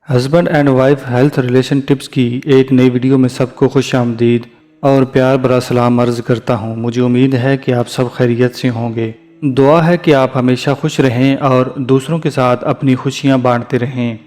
Husband and wife health relation tips की एक नई वीडियो में सबको खुश आमदीद और प्यार भरा सलाम अर्ज़ करता हूँ। मुझे उम्मीद है कि आप सब खैरियत से होंगे। दुआ है कि आप हमेशा खुश रहें और दूसरों के साथ अपनी खुशियाँ बांटते रहें।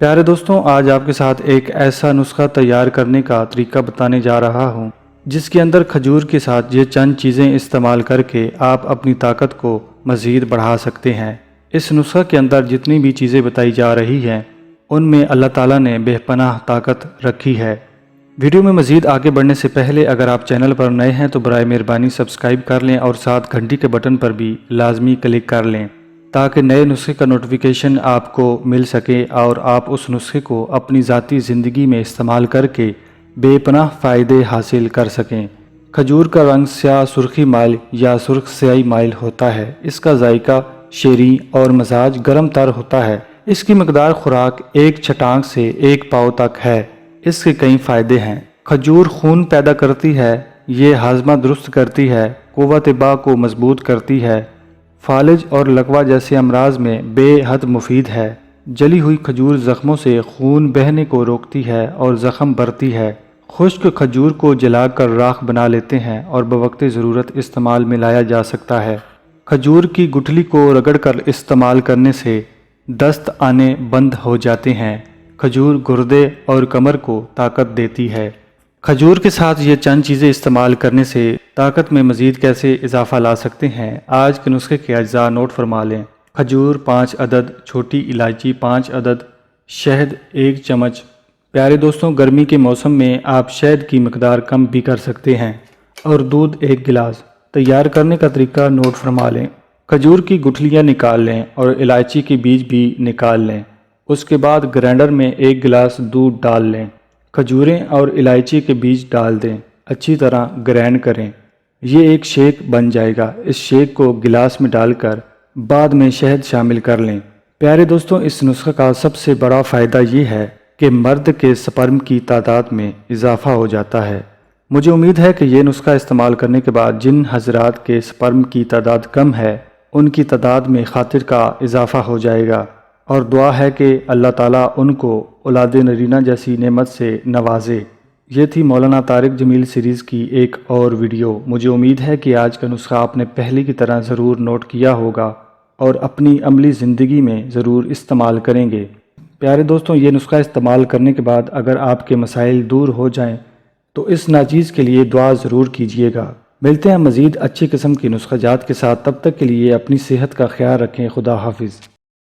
प्यारे दोस्तों, आज आपके साथ एक ऐसा नुस्खा तैयार करने का तरीका बताने जा रहा हूँ जिसके अंदर खजूर के साथ ये चंद चीज़ें इस्तेमाल करके आप अपनी ताकत को मज़ीद बढ़ा सकते हैं। इस नुस्खा के अंदर जितनी भी चीज़ें बताई जा रही हैं उनमें अल्लाह ताला ने बेपनाह ताकत रखी है। वीडियो में मज़ीद आगे बढ़ने से पहले अगर आप चैनल पर नए हैं तो बराए मेहरबानी सब्सक्राइब कर लें और साथ घंटी के बटन पर भी लाजमी क्लिक कर लें ताकि नए नुस्खे का नोटिफिकेशन आपको मिल सके और आप उस नुस्खे को अपनी ज़ाती ज़िंदगी में इस्तेमाल करके बेपनाह फ़ायदे हासिल कर सकें। खजूर का रंग स्याह सुर्खी माइल या सुर्ख स्याही माइल होता है। इसका जायका शेरी और मजाज गर्म तर होता है। इसकी मकदार खुराक एक छटांग से एक पाव तक है। इसके कई फ़ायदे हैं। खजूर खून पैदा करती है, ये हाजमा दुरुस्त करती है, क़ुव्वत बा को मजबूत करती है, फालिज और लकवा जैसे अमराज में बेहद मुफीद है। जली हुई खजूर ज़ख्मों से खून बहने को रोकती है और ज़ख्म भरती है। खुश्क खजूर को जलाकर राख बना लेते हैं और बवक्ते ज़रूरत इस्तेमाल में लाया जा सकता है। खजूर की गुठली को रगड़ कर इस्तेमाल करने से दस्त आने बंद हो जाते हैं। खजूर गुर्दे और कमर को ताकत देती है। खजूर के साथ ये चंद चीज़ें इस्तेमाल करने से ताकत में मज़ीद कैसे इजाफा ला सकते हैं, आज के नुस्खे के अज्जा नोट फरमा लें। खजूर 5 अदद, छोटी इलायची 5 अदद, शहद 1 चम्मच। प्यारे दोस्तों, गर्मी के मौसम में आप शहद की मकदार कम भी कर सकते हैं और दूध 1 गिलास। तैयार करने का तरीका नोट फरमा लें। खजूर की गुठलियाँ निकाल लें और इलायची के बीज भी निकाल लें। उसके बाद ग्राइंडर में 1 गिलास दूध डाल लें। खजूरें और इलायची के बीज डाल दें, अच्छी तरह ग्राइंड करें। ये एक शेक बन जाएगा। इस शेक को गिलास में डालकर बाद में शहद शामिल कर लें। प्यारे दोस्तों, इस नुस्खे का सबसे बड़ा फ़ायदा ये है कि मर्द के स्पर्म की तादाद में इजाफा हो जाता है। मुझे उम्मीद है कि ये नुस्खा इस्तेमाल करने के बाद जिन हजरात के स्पर्म की तादाद कम है उनकी तादाद में खातिर का इजाफा हो जाएगा और दुआ है कि अल्लाह ताला उनको औलाद नरीना जैसी नेमत से नवाजे। ये थी मौलाना तारिक जमील सीरीज़ की एक और वीडियो। मुझे उम्मीद है कि आज का नुस्खा आपने पहले की तरह ज़रूर नोट किया होगा और अपनी अमली ज़िंदगी में ज़रूर इस्तेमाल करेंगे। प्यारे दोस्तों, ये नुस्खा इस्तेमाल करने के बाद अगर आपके मसाइल दूर हो जाएं तो इस नाचीज़ के लिए दुआ ज़रूर कीजिएगा। मिलते हैं मज़ीद अच्छी किस्म की नुस्खा जात के साथ। तब तक के लिए अपनी सेहत का ख्याल रखें। खुदा हाफिज़।